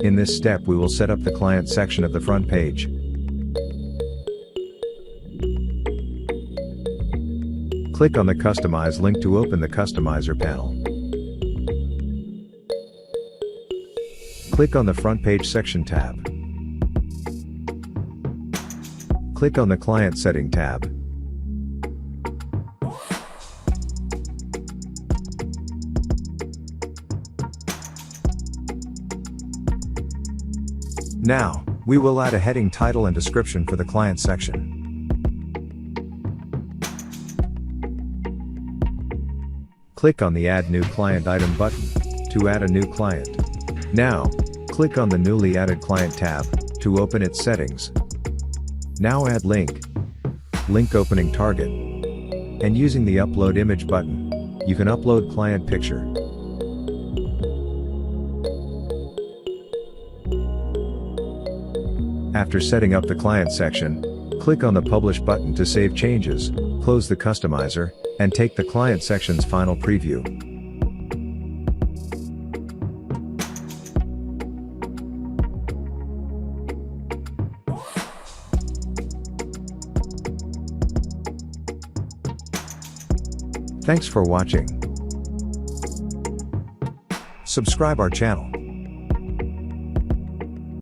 In this step we will set up the client section of the front page. Click on the Customize link to open the Customizer panel. Click on the Front Page Section tab. Click on the Client Setting tab. Now, we will add a heading, title and description for the client section. Click on the Add New Client item button to add a new client. Now, click on the newly added client tab to open its settings. Now add link opening target, and using the Upload Image button, you can upload client picture. After setting up the client section, click on the Publish button to save changes, close the customizer, and take the client section's final preview. Thanks for watching. Subscribe our channel.